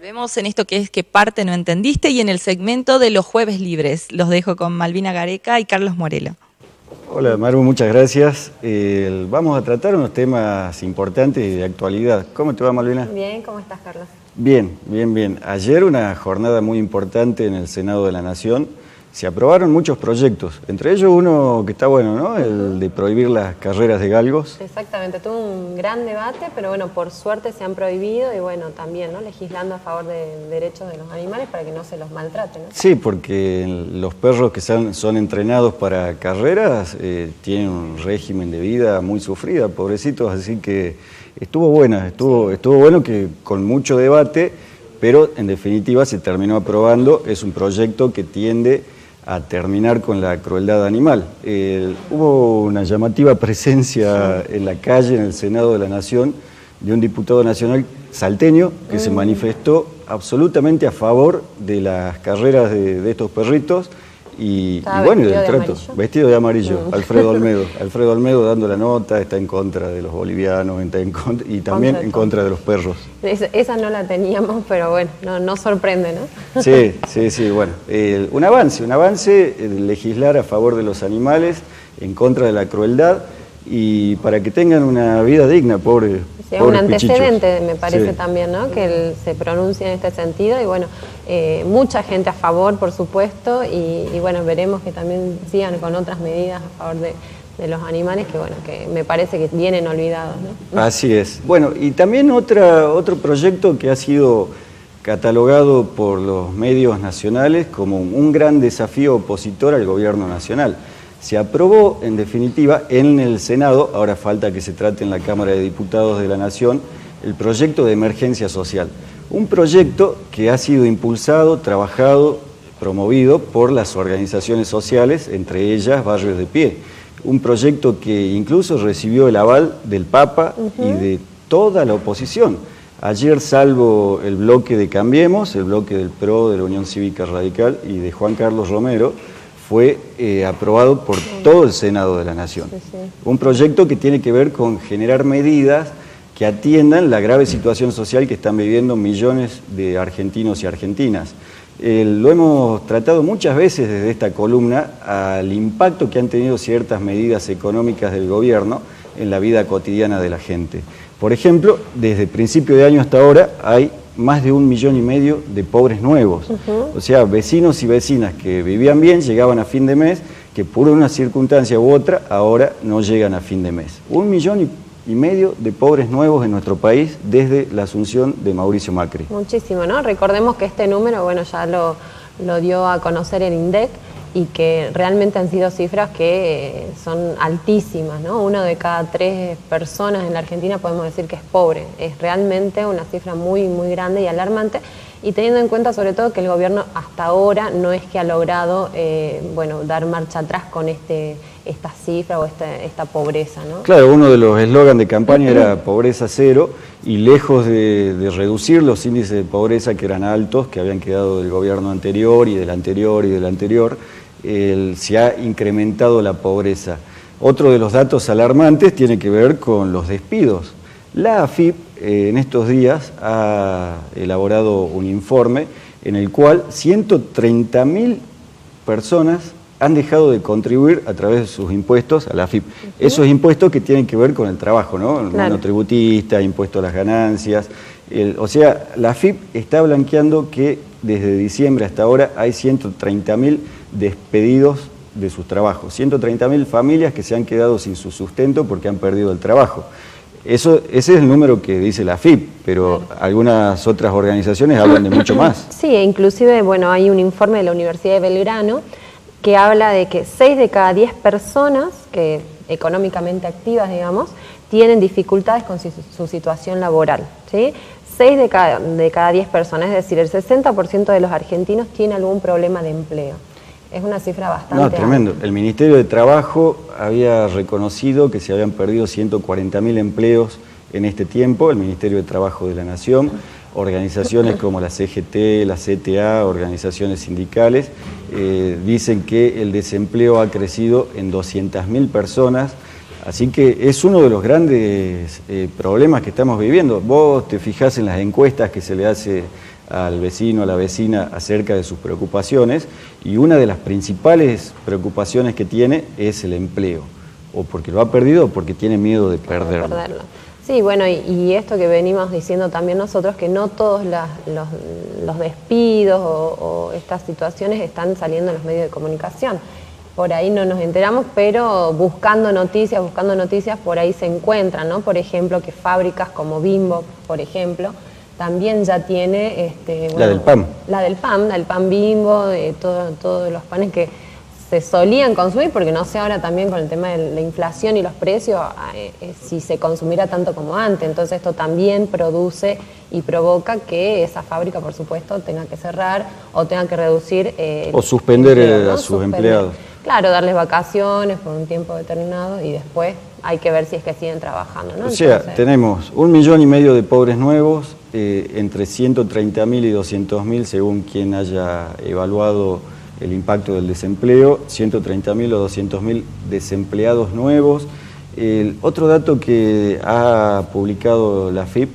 Volvemos en esto que es ¿Qué parte no entendiste? Y en el segmento de los jueves libres. Los dejo con Malvina Gareca y Carlos Morelo. Hola Maru, muchas gracias. Vamos a tratar unos temas importantes y de actualidad. ¿Cómo te va, Malvina? Bien, ¿cómo estás, Carlos? Bien, bien, bien. Ayer una jornada muy importante en el Senado de la Nación. Se aprobaron muchos proyectos, entre ellos uno que está bueno, ¿no? El de prohibir las carreras de galgos. Exactamente, tuvo un gran debate, pero bueno, por suerte se han prohibido y bueno, también, ¿no? Legislando a favor de derechos de los animales para que no se los maltrate, ¿no? Sí, porque los perros que son entrenados para carreras tienen un régimen de vida muy sufrida, pobrecitos, así que estuvo buena, estuvo bueno que con mucho debate, pero en definitiva se terminó aprobando. Es un proyecto que tiende a terminar con la crueldad animal. Hubo una llamativa presencia en la calle, en el Senado de la Nación, de un diputado nacional salteño que se manifestó absolutamente a favor de las carreras de estos perritos y bueno, del trato. Vestido de amarillo, Alfredo Olmedo. Alfredo Olmedo dando la nota, está en contra de los bolivianos, está en contra, y también en contra de los perros. Esa no la teníamos, pero bueno, no sorprende, ¿no? Sí, bueno. Un avance, legislar a favor de los animales, en contra de la crueldad y para que tengan una vida digna, pobres. Sí, un antecedente, me parece también, ¿no? Que él se pronuncie en este sentido y bueno, mucha gente a favor, por supuesto, y bueno, veremos que también sigan con otras medidas a favor de los animales que bueno, que me parece que vienen olvidados, ¿no? Así es. Bueno, y también otro proyecto que ha sido catalogado por los medios nacionales como un gran desafío opositor al gobierno nacional. Se aprobó, en definitiva, en el Senado, ahora falta que se trate en la Cámara de Diputados de la Nación, el proyecto de emergencia social. Un proyecto que ha sido impulsado, trabajado, promovido por las organizaciones sociales, entre ellas Barrios de Pie. Un proyecto que incluso recibió el aval del Papa y de toda la oposición. Ayer, salvo el bloque de Cambiemos, el bloque del PRO, de la Unión Cívica Radical y de Juan Carlos Romero, fue aprobado por todo el Senado de la Nación. Un proyecto que tiene que ver con generar medidas que atiendan la grave situación social que están viviendo millones de argentinos y argentinas. Lo hemos tratado muchas veces desde esta columna al impacto que han tenido ciertas medidas económicas del gobierno en la vida cotidiana de la gente. Por ejemplo, desde principio de año hasta ahora hay más de 1,5 millones de pobres nuevos. O sea, vecinos y vecinas que vivían bien, llegaban a fin de mes, que por una circunstancia u otra ahora no llegan a fin de mes. 1,5 millones de pobres nuevos en nuestro país desde la asunción de Mauricio Macri. Muchísimo, ¿no? Recordemos que este número, bueno, ya lo dio a conocer el INDEC y que realmente han sido cifras que son altísimas, ¿no? 1 de cada 3 personas en la Argentina podemos decir que es pobre. Es realmente una cifra muy, muy grande y alarmante, y teniendo en cuenta sobre todo que el gobierno hasta ahora no es que ha logrado bueno, dar marcha atrás con esta cifra o esta pobreza, ¿no? Claro, uno de los eslogans de campaña era pobreza cero, y lejos de reducir los índices de pobreza que eran altos, que habían quedado del gobierno anterior y del anterior y del anterior, se ha incrementado la pobreza. Otro de los datos alarmantes tiene que ver con los despidos. La AFIP en estos días ha elaborado un informe en el cual 130.000 personas han dejado de contribuir a través de sus impuestos a la AFIP. Esos impuestos que tienen que ver con el trabajo, ¿no? El monotributista, impuesto a las ganancias. O sea, la AFIP está blanqueando que desde diciembre hasta ahora hay 130.000 despedidos de sus trabajos. 130.000 familias que se han quedado sin su sustento porque han perdido el trabajo. Ese es el número que dice la AFIP, pero algunas otras organizaciones hablan de mucho más. Sí, inclusive, bueno, hay un informe de la Universidad de Belgrano que habla de que 6 de cada 10 personas que económicamente activas, digamos, tienen dificultades con su situación laboral, ¿sí? 6 de cada 10 personas, es decir, el 60% de los argentinos tiene algún problema de empleo. Es una cifra bastante alta. Tremendo. El Ministerio de Trabajo había reconocido que se habían perdido 140.000 empleos en este tiempo, el Ministerio de Trabajo de la Nación, organizaciones como la CGT, la CTA, organizaciones sindicales, dicen que el desempleo ha crecido en 200.000 personas, así que es uno de los grandes problemas que estamos viviendo. Vos te fijás en las encuestas que se le hace al vecino, a la vecina acerca de sus preocupaciones, y una de las principales preocupaciones que tiene es el empleo, o porque lo ha perdido o porque tiene miedo de perderlo. Sí, bueno, y esto que venimos diciendo también nosotros, que no todos los despidos o estas situaciones están saliendo en los medios de comunicación. Por ahí no nos enteramos, pero buscando noticias, por ahí se encuentran, ¿no? Por ejemplo, que fábricas como Bimbo, por ejemplo, también ya tiene... la del PAN. La del PAN Bimbo, todos los panes que se solían consumir, porque no sé ahora también con el tema de la inflación y los precios, si se consumirá tanto como antes. Entonces esto también produce y provoca que esa fábrica, por supuesto, tenga que cerrar o tenga que reducir... o suspender a sus empleados. Claro, darles vacaciones por un tiempo determinado y después hay que ver si es que siguen trabajando, ¿no? O sea, tenemos 1,5 millones de pobres nuevos, entre 130.000 y 200.000 según quien haya evaluado el impacto del desempleo, 130.000 o 200.000 desempleados nuevos. El otro dato que ha publicado la AFIP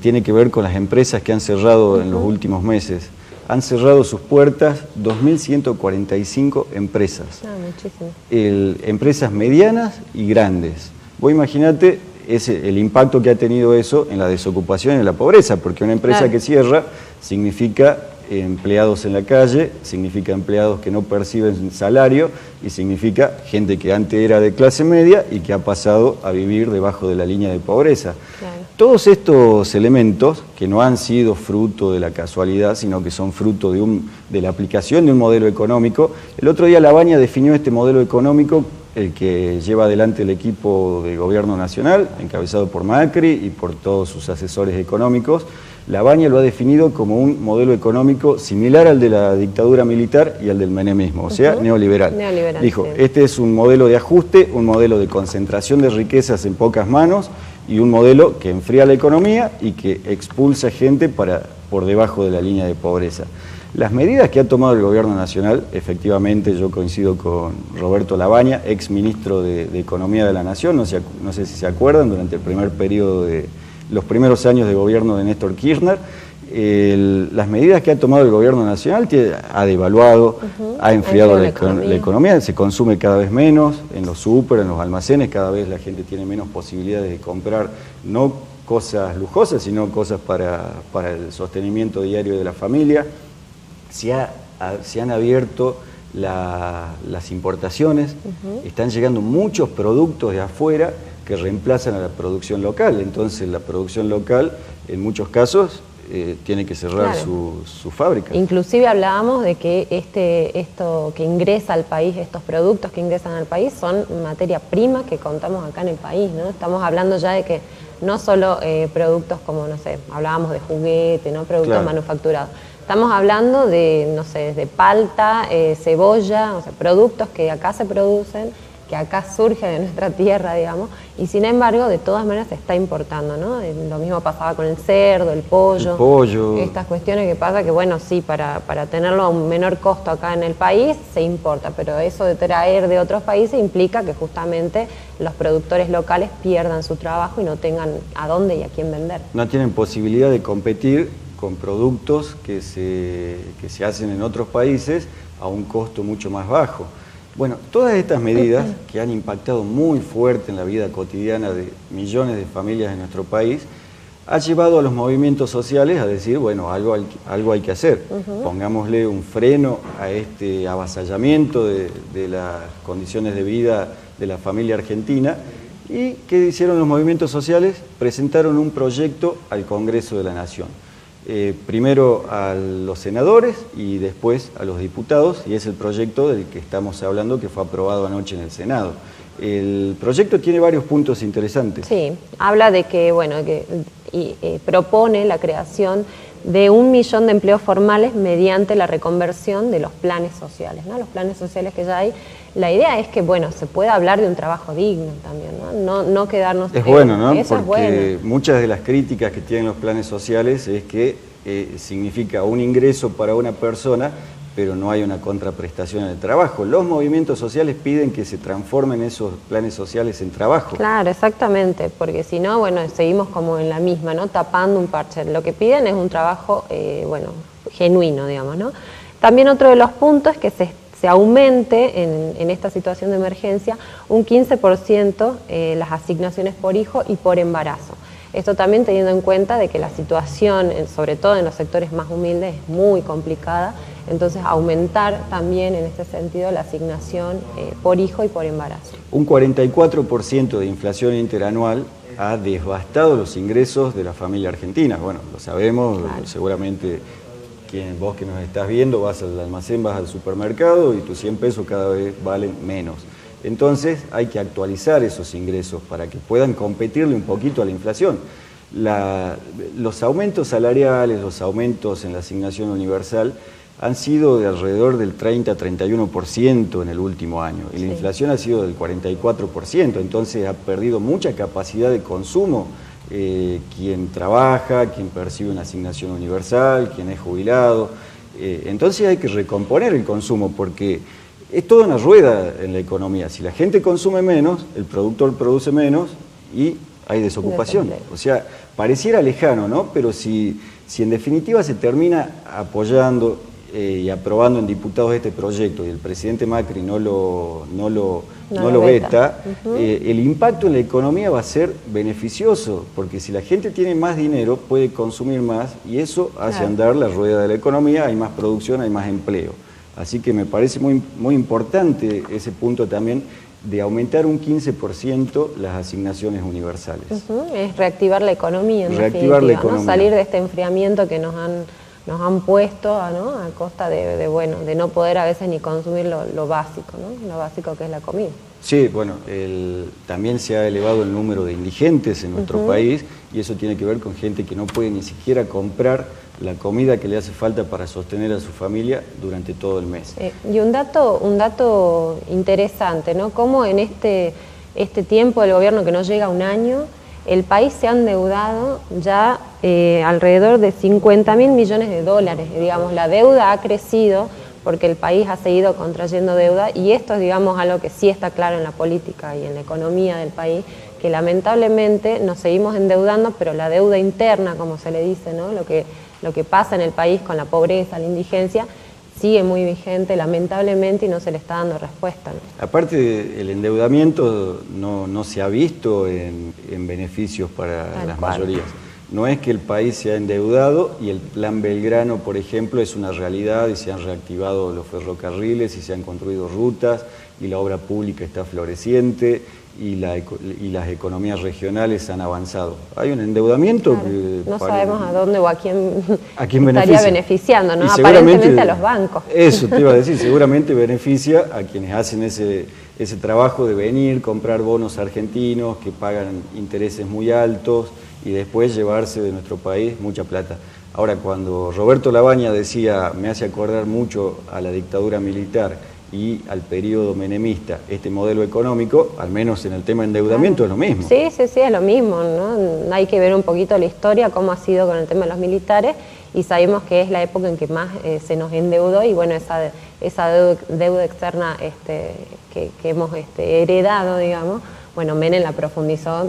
tiene que ver con las empresas que han cerrado en los últimos meses. Han cerrado sus puertas 2.145 empresas. Muchísimo. Empresas medianas y grandes. Vos imaginate el impacto que ha tenido eso en la desocupación y en la pobreza, porque una empresa que cierra significa empleados en la calle, significa empleados que no perciben salario y significa gente que antes era de clase media y que ha pasado a vivir debajo de la línea de pobreza. Claro. Todos estos elementos, que no han sido fruto de la casualidad, sino que son fruto de la aplicación de un modelo económico. El otro día Labaña definió este modelo económico, el que lleva adelante el equipo de gobierno nacional, encabezado por Macri y por todos sus asesores económicos. Labaña lo ha definido como un modelo económico similar al de la dictadura militar y al del menemismo, o sea, neoliberal. Dijo, este es un modelo de ajuste, un modelo de concentración de riquezas en pocas manos y un modelo que enfría la economía y que expulsa gente por debajo de la línea de pobreza. Las medidas que ha tomado el gobierno nacional, efectivamente yo coincido con Roberto Labaña, ex ministro de Economía de la Nación, no sé si se acuerdan, durante el primer periodo de los primeros años de gobierno de Néstor Kirchner, las medidas que ha tomado el gobierno nacional ha devaluado, ha enfriado la economía, se consume cada vez menos en los súper, en los almacenes, cada vez la gente tiene menos posibilidades de comprar, no cosas lujosas, sino cosas para el sostenimiento diario de la familia. Se han abierto las importaciones, están llegando muchos productos de afuera que reemplazan a la producción local, entonces la producción local en muchos casos tiene que cerrar su fábrica. Inclusive hablábamos de que esto que ingresa al país, estos productos que ingresan al país son materia prima que contamos acá en el país, ¿no? Estamos hablando ya de que no solo productos como, no sé, hablábamos de juguete, ¿no? Productos manufacturados. Estamos hablando de, no sé, de palta, cebolla, o sea, productos que acá se producen, que acá surgen de nuestra tierra, digamos, y sin embargo, de todas maneras se está importando, ¿no? Lo mismo pasaba con el cerdo, el pollo. Estas cuestiones que pasa que, bueno, sí, para tenerlo a un menor costo acá en el país se importa, pero eso de traer de otros países implica que justamente los productores locales pierdan su trabajo y no tengan a dónde y a quién vender. No tienen posibilidad de competir con productos que se hacen en otros países a un costo mucho más bajo. Bueno, todas estas medidas que han impactado muy fuerte en la vida cotidiana de millones de familias en nuestro país, ha llevado a los movimientos sociales a decir, bueno, algo hay que hacer. Pongámosle un freno a este avasallamiento de las condiciones de vida de la familia argentina. ¿Y qué hicieron los movimientos sociales? Presentaron un proyecto al Congreso de la Nación. Primero a los senadores y después a los diputados, y es el proyecto del que estamos hablando que fue aprobado anoche en el Senado. El proyecto tiene varios puntos interesantes. Sí, habla de que, bueno, propone la creación de 1 millón de empleos formales mediante la reconversión de los planes sociales, ¿no? Los planes sociales que ya hay. La idea es que, bueno, se pueda hablar de un trabajo digno también, ¿no? No quedarnos... Es bueno, ¿no? Porque muchas de las críticas que tienen los planes sociales es que significa un ingreso para una persona, pero no hay una contraprestación en el trabajo. Los movimientos sociales piden que se transformen esos planes sociales en trabajo. Claro, exactamente, porque si no, bueno, seguimos como en la misma, ¿no? Tapando un parche. Lo que piden es un trabajo, bueno, genuino, digamos, ¿no? También otro de los puntos es que se aumente en esta situación de emergencia un 15% las asignaciones por hijo y por embarazo. Esto también teniendo en cuenta de que la situación, sobre todo en los sectores más humildes, es muy complicada, entonces aumentar también en este sentido la asignación por hijo y por embarazo. Un 44% de inflación interanual ha devastado los ingresos de la familia argentina. Bueno, lo sabemos, claro. Seguramente vos que nos estás viendo vas al almacén, vas al supermercado y tus 100 pesos cada vez valen menos. Entonces hay que actualizar esos ingresos para que puedan competirle un poquito a la inflación. Los aumentos salariales, los aumentos en la asignación universal han sido de alrededor del 30-31% en el último año y la inflación ha sido del 44%, entonces ha perdido mucha capacidad de consumo quien trabaja, quien percibe una asignación universal, quien es jubilado. Entonces hay que recomponer el consumo porque es toda una rueda en la economía. Si la gente consume menos, el productor produce menos y hay desocupación. O sea, pareciera lejano, ¿no? Pero si en definitiva se termina apoyando y aprobando en diputados este proyecto y el presidente Macri no lo veta, el impacto en la economía va a ser beneficioso, porque si la gente tiene más dinero puede consumir más y eso hace andar la rueda de la economía, hay más producción, hay más empleo. Así que me parece muy importante ese punto también de aumentar un 15% las asignaciones universales. Es reactivar la economía, reactivar la economía, ¿no? Salir de este enfriamiento que nos han puesto, ¿no? A costa de no poder a veces ni consumir lo básico, ¿no? Lo básico que es la comida. Sí, bueno, también se ha elevado el número de indigentes en nuestro país y eso tiene que ver con gente que no puede ni siquiera comprar la comida que le hace falta para sostener a su familia durante todo el mes. Y un dato interesante, ¿no? Cómo en este tiempo del gobierno que no llega a un año, el país se ha endeudado ya alrededor de 50.000 millones de dólares. Digamos, la deuda ha crecido porque el país ha seguido contrayendo deuda y esto es, digamos, algo que sí está claro en la política y en la economía del país, que lamentablemente nos seguimos endeudando, pero la deuda interna, como se le dice, ¿no? Lo que pasa en el país con la pobreza, la indigencia, sigue muy vigente, lamentablemente, y no se le está dando respuesta, ¿no? Aparte, el endeudamiento no se ha visto en beneficios para las mayorías. No es que el país se ha endeudado y el Plan Belgrano, por ejemplo, es una realidad y se han reactivado los ferrocarriles y se han construido rutas y la obra pública está floreciente y las economías regionales han avanzado. Hay un endeudamiento que no sabemos a dónde o a quién estaría beneficiando, ¿no? Aparentemente a los bancos. Eso te iba a decir, seguramente beneficia a quienes hacen ese trabajo de venir, comprar bonos argentinos que pagan intereses muy altos y después llevarse de nuestro país mucha plata. Ahora, cuando Roberto Labaña decía, me hace acordar mucho a la dictadura militar y al periodo menemista, este modelo económico, al menos en el tema de endeudamiento, es lo mismo. Sí, es lo mismo, ¿no? Hay que ver un poquito la historia, cómo ha sido con el tema de los militares, y sabemos que es la época en que más se nos endeudó, y bueno, esa deuda externa que hemos heredado, digamos, bueno, Menem la profundizó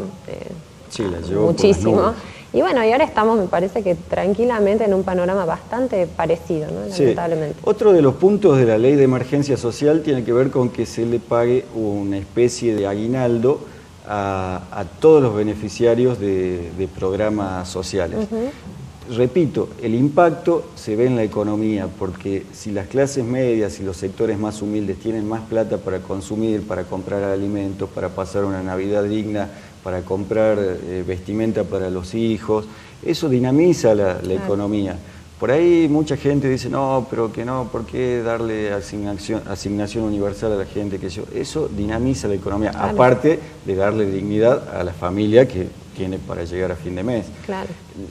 muchísimo. Y bueno, y ahora estamos, me parece que tranquilamente en un panorama bastante parecido, ¿no? Lamentablemente. Sí. Otro de los puntos de la ley de emergencia social tiene que ver con que se le pague una especie de aguinaldo a todos los beneficiarios de programas sociales. Repito, el impacto se ve en la economía, porque si las clases medias y los sectores más humildes tienen más plata para consumir, para comprar alimentos, para pasar una Navidad digna, para comprar vestimenta para los hijos, eso dinamiza la economía. Por ahí mucha gente dice, no, pero que no, ¿por qué darle asignación universal a la gente? Eso dinamiza la economía, aparte de darle dignidad a la familia que tiene para llegar a fin de mes.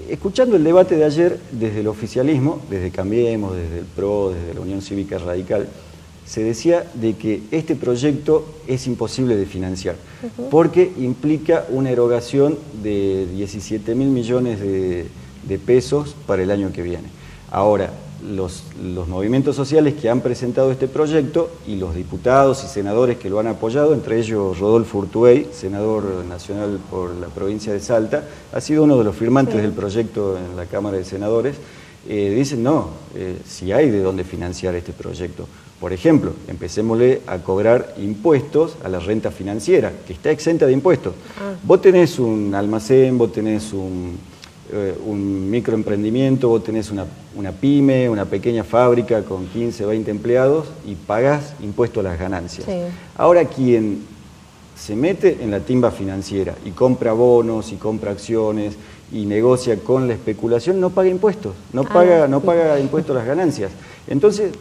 Escuchando el debate de ayer, desde el oficialismo, desde Cambiemos, desde el PRO, desde la Unión Cívica Radical, se decía de que este proyecto es imposible de financiar, porque implica una erogación de 17.000 millones de pesos para el año que viene. Ahora, los movimientos sociales que han presentado este proyecto y los diputados y senadores que lo han apoyado, entre ellos Rodolfo Urtubey, senador nacional por la provincia de Salta, ha sido uno de los firmantes del proyecto en la Cámara de Senadores, dicen no, si hay de dónde financiar este proyecto. Por ejemplo, empecémosle a cobrar impuestos a la renta financiera, que está exenta de impuestos. Vos tenés un almacén, vos tenés un microemprendimiento, vos tenés una pyme, una pequeña fábrica con 15, 20 empleados y pagás impuesto a las ganancias. Sí. Ahora quien se mete en la timba financiera y compra bonos y compra acciones y negocia con la especulación no paga impuestos, no paga impuestos a las ganancias. Entonces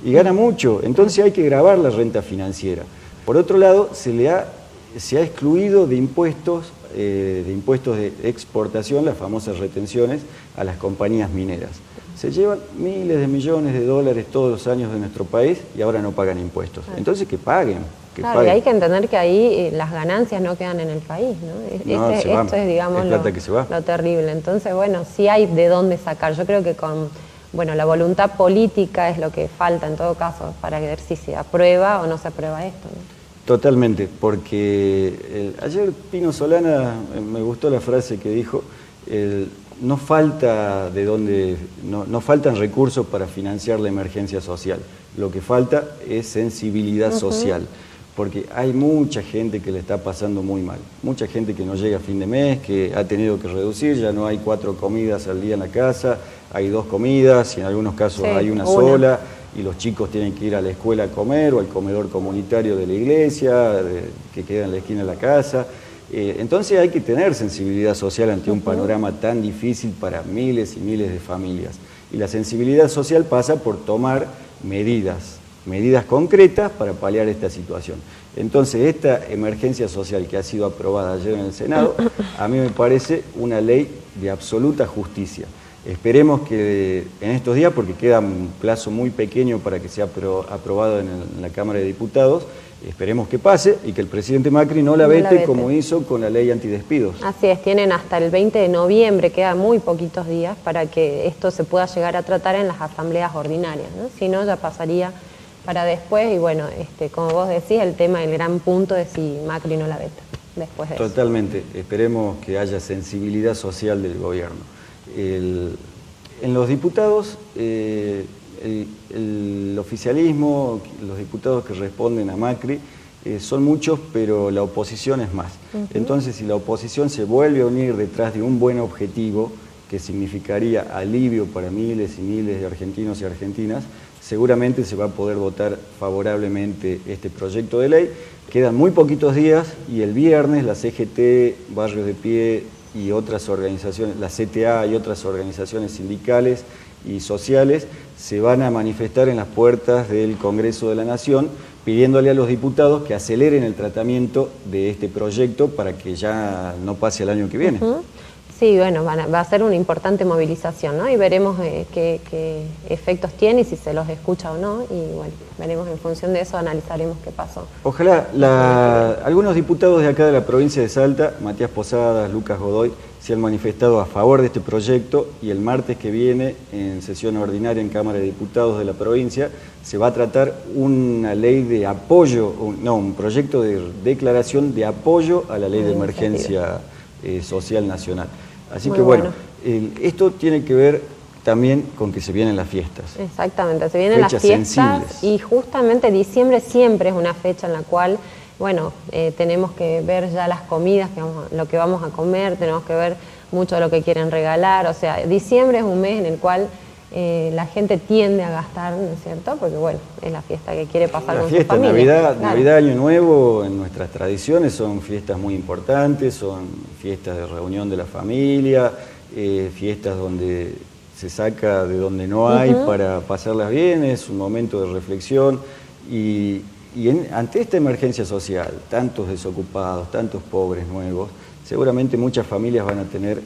gana mucho, entonces hay que gravar la renta financiera. Por otro lado, se ha excluido de impuestos de exportación, las famosas retenciones, a las compañías mineras. Se llevan miles de millones de dólares todos los años de nuestro país y ahora no pagan impuestos. Entonces que paguen. Claro, y hay que entender que ahí las ganancias no quedan en el país, ¿no? Esto es, digamos, lo terrible. Entonces, bueno, sí hay de dónde sacar. Yo creo que la voluntad política es lo que falta en todo caso para ver si se aprueba o no se aprueba esto, ¿no? Totalmente, porque ayer Pino Solana, me gustó la frase que dijo, no faltan recursos para financiar la emergencia social, lo que falta es sensibilidad social, porque hay mucha gente que le está pasando muy mal, mucha gente que no llega a fin de mes, que ha tenido que reducir, ya no hay 4 comidas al día en la casa, hay 2 comidas y en algunos casos hay una sola, y los chicos tienen que ir a la escuela a comer o al comedor comunitario de la iglesia, que queda en la esquina de la casa. Entonces hay que tener sensibilidad social ante un panorama tan difícil para miles y miles de familias. Y la sensibilidad social pasa por tomar medidas concretas para paliar esta situación. Entonces esta emergencia social que ha sido aprobada ayer en el Senado, a mí me parece una ley de absoluta justicia. Esperemos que en estos días, porque queda un plazo muy pequeño para que sea aprobado en la Cámara de Diputados, esperemos que pase y que el presidente Macri no la vete como hizo con la ley antidespidos. Así es, tienen hasta el 20 de noviembre, quedan muy poquitos días para que esto se pueda llegar a tratar en las asambleas ordinarias, ¿no? Si no, ya pasaría para después y bueno, como vos decís, el tema del gran punto es si Macri no la veta después de Totalmente, esperemos que haya sensibilidad social del gobierno. En los diputados, el oficialismo, los diputados que responden a Macri, son muchos, pero la oposición es más. Entonces, si la oposición se vuelve a unir detrás de un buen objetivo, que significaría alivio para miles y miles de argentinos y argentinas, seguramente se va a poder votar favorablemente este proyecto de ley. Quedan muy poquitos días y el viernes la CGT, Barrios de Pie y otras organizaciones, la CTA y otras organizaciones sindicales y sociales se van a manifestar en las puertas del Congreso de la Nación pidiéndole a los diputados que aceleren el tratamiento de este proyecto para que ya no pase el año que viene. Sí, bueno, va a ser una importante movilización, ¿no? Y veremos qué efectos tiene y si se los escucha o no. Y bueno, veremos en función de eso, analizaremos qué pasó. Ojalá, algunos diputados de acá de la provincia de Salta, Matías Posadas, Lucas Godoy, se han manifestado a favor de este proyecto y el martes que viene, en sesión ordinaria en Cámara de Diputados de la provincia, se va a tratar una ley de apoyo, un proyecto de declaración de apoyo a la ley de emergencia social nacional. Así que bueno, esto tiene que ver también con que se vienen las fiestas. Exactamente, se vienen las fiestas sensibles. Y justamente diciembre siempre es una fecha en la cual, bueno, tenemos que ver ya las comidas, lo que vamos a comer, tenemos que ver mucho de lo que quieren regalar, o sea, diciembre es un mes en el cual la gente tiende a gastar, ¿no es cierto? Porque bueno, es la fiesta que quiere pasar con su familia. Navidad, Año Nuevo, en nuestras tradiciones son fiestas muy importantes, son fiestas de reunión de la familia, fiestas donde se saca de donde no hay para pasarlas bien, es un momento de reflexión y ante esta emergencia social, tantos desocupados, tantos pobres nuevos, seguramente muchas familias van a tener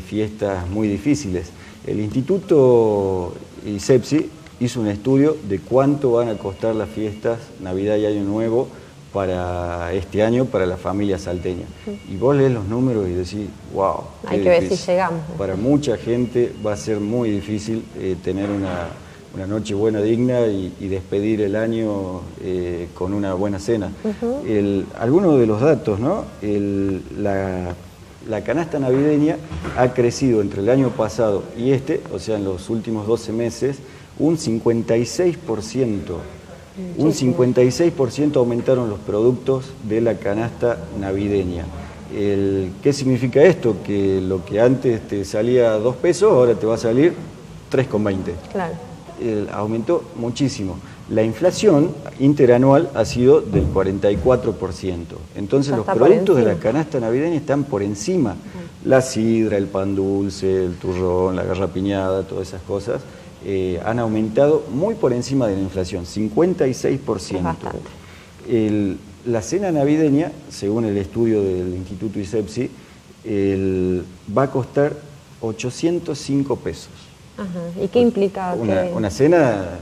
fiestas muy difíciles. El Instituto ISEPSI hizo un estudio de cuánto van a costar las fiestas Navidad y Año Nuevo para este año para la familia salteña. Y vos lees los números y decís, wow. Hay que ver si llegamos. Para mucha gente va a ser muy difícil tener una noche buena digna y despedir el año con una buena cena. Algunos de los datos, ¿no? La canasta navideña ha crecido entre el año pasado y o sea, en los últimos 12 meses, un 56%. Un 56% aumentaron los productos de la canasta navideña. ¿Qué significa esto? Que lo que antes te salía 2 pesos, ahora te va a salir 3,20. Claro. Aumentó muchísimo. La inflación interanual ha sido del 44%. Entonces los productos de la canasta navideña están por encima. La sidra, el pan dulce, el turrón, la garrapiñada, todas esas cosas han aumentado muy por encima de la inflación, 56%. La cena navideña, según el estudio del Instituto ISEPSI, va a costar 805 pesos. ¿Y qué implica? Una cena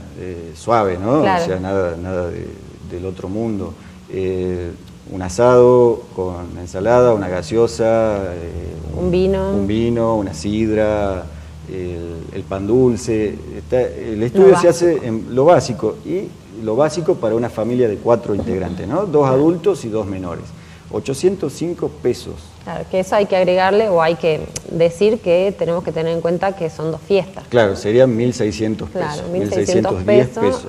suave, ¿no? Claro. O sea, nada del otro mundo. Un asado con ensalada, una gaseosa, un vino, una sidra, el pan dulce. El estudio se hace en lo básico, y lo básico para una familia de 4 integrantes, ¿no? 2 adultos y 2 menores. 805 pesos. Claro, que eso hay que agregarle, o hay que decir que tenemos que tener en cuenta que son 2 fiestas. Claro, serían 1.600 pesos. Claro, 1.610 pesos.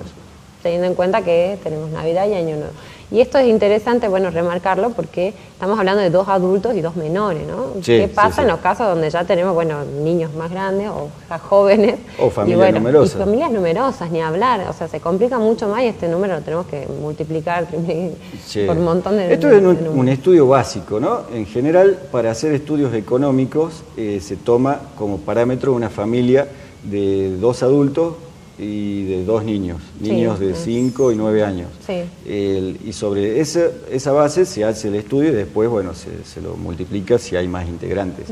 Teniendo en cuenta que tenemos Navidad y Año Nuevo. Y esto es interesante, bueno, remarcarlo, porque estamos hablando de 2 adultos y 2 menores, ¿no? Sí, ¿Qué pasa en los casos donde ya tenemos, bueno, niños más grandes o ya jóvenes? O familias numerosas. Y familias numerosas, ni hablar. O sea, se complica mucho más y este número lo tenemos que multiplicar por un montón de Esto es un estudio básico, ¿no? En general, para hacer estudios económicos, se toma como parámetro una familia de 2 adultos y de 2 niños de 5 y 9 años. Sí. Y sobre esa base se hace el estudio y después, bueno, se lo multiplica si hay más integrantes.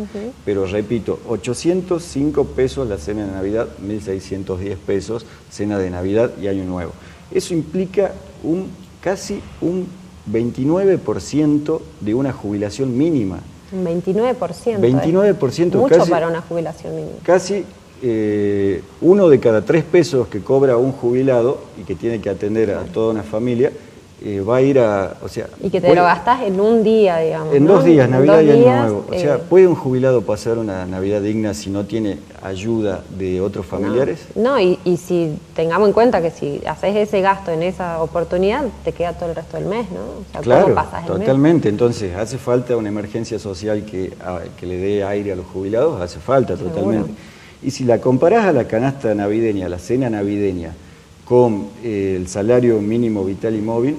Pero repito, 805 pesos la cena de Navidad, 1.610 pesos cena de Navidad y Año Nuevo. Eso implica casi un 29% de una jubilación mínima. Un 29%. 29%. Mucho casi, para una jubilación mínima. Casi 1 de cada 3 pesos que cobra un jubilado y que tiene que atender a toda una familia, va a ir a... O sea, y que te lo gastás en un día, digamos. En 2 días, Navidad y Año Nuevo. O sea, ¿puede un jubilado pasar una Navidad digna si no tiene ayuda de otros familiares? No, y si tengamos en cuenta que si haces ese gasto en esa oportunidad, te queda todo el resto del mes, ¿no? O sea, claro, ¿cómo pasas el totalmente. Mes? Entonces, ¿hace falta una emergencia social que le dé aire a los jubilados? Hace falta, seguro. Totalmente. Y si la comparás a la canasta navideña, a la cena navideña, con el salario mínimo vital y móvil,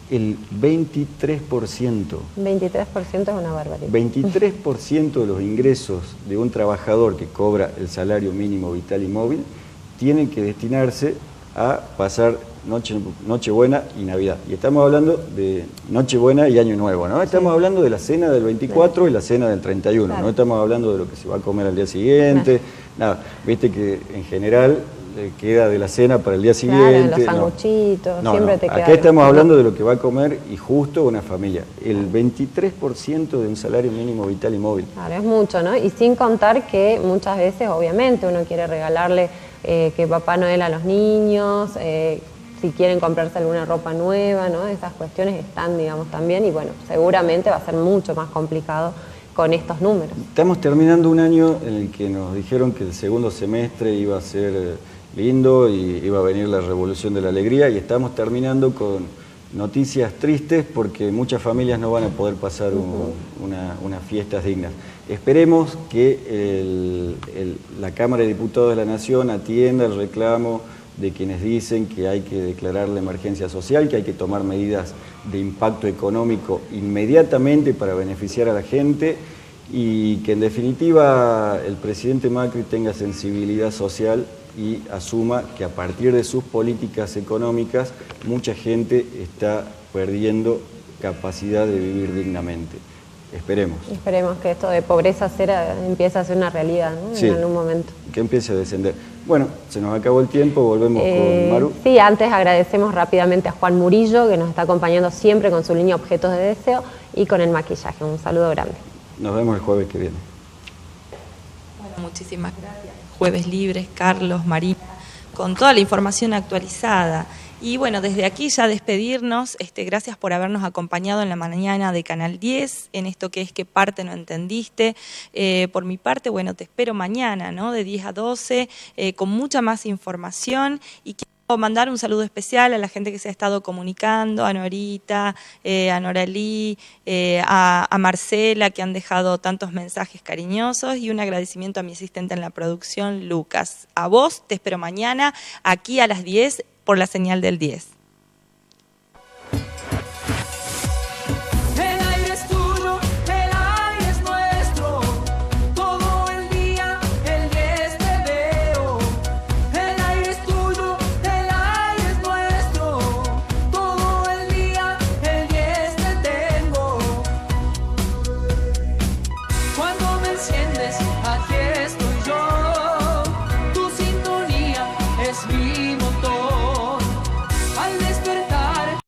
el 23%. 23% es una barbaridad. 23% de los ingresos de un trabajador que cobra el salario mínimo vital y móvil tienen que destinarse a pasar Nochebuena y Navidad. Y estamos hablando de Nochebuena y Año Nuevo, ¿no? Estamos hablando de la cena del 24 y la cena del 31, claro. No estamos hablando de lo que se va a comer al día siguiente, nada. Viste que en general queda de la cena para el día siguiente. Claro, los sanguchitos, siempre te queda. Acá estamos hablando de lo que va a comer y justo una familia. El 23% de un salario mínimo vital y móvil. Claro, es mucho, ¿no? Y sin contar que muchas veces, obviamente, uno quiere regalarle que Papá Noel a los niños, si quieren comprarse alguna ropa nueva, ¿no? Esas cuestiones están, digamos, también, y bueno, seguramente va a ser mucho más complicado con estos números. Estamos terminando un año en el que nos dijeron que el segundo semestre iba a ser lindo y iba a venir la revolución de la alegría, y estamos terminando con noticias tristes porque muchas familias no van a poder pasar unas fiestas dignas. Esperemos que la Cámara de Diputados de la Nación atienda el reclamo de quienes dicen que hay que declarar la emergencia social, que hay que tomar medidas de impacto económico inmediatamente para beneficiar a la gente, y que en definitiva el presidente Macri tenga sensibilidad social y asuma que a partir de sus políticas económicas mucha gente está perdiendo capacidad de vivir dignamente. Esperemos. Esperemos que esto de pobreza cero empiece a ser una realidad, ¿no? Sí, en algún momento. Que empiece a descender. Bueno, se nos acabó el tiempo, volvemos con Maru. Sí, antes agradecemos rápidamente a Juan Murillo, que nos está acompañando siempre con su línea Objetos de Deseo y con el maquillaje. Un saludo grande. Nos vemos el jueves que viene. Bueno, muchísimas gracias. Jueves Libres, Carlos, Marina, con toda la información actualizada. Y bueno, desde aquí ya despedirnos, gracias por habernos acompañado en la mañana de Canal 10, en esto que es ¿Qué parte no entendiste? Por mi parte, bueno, te espero mañana, ¿no? De 10 a 12, con mucha más información, y quiero mandar un saludo especial a la gente que se ha estado comunicando, a Norita, a Noralí, a Marcela, que han dejado tantos mensajes cariñosos, y un agradecimiento a mi asistente en la producción, Lucas. A vos te espero mañana, aquí a las 10, por la señal del 10. Es mi motor al despertar.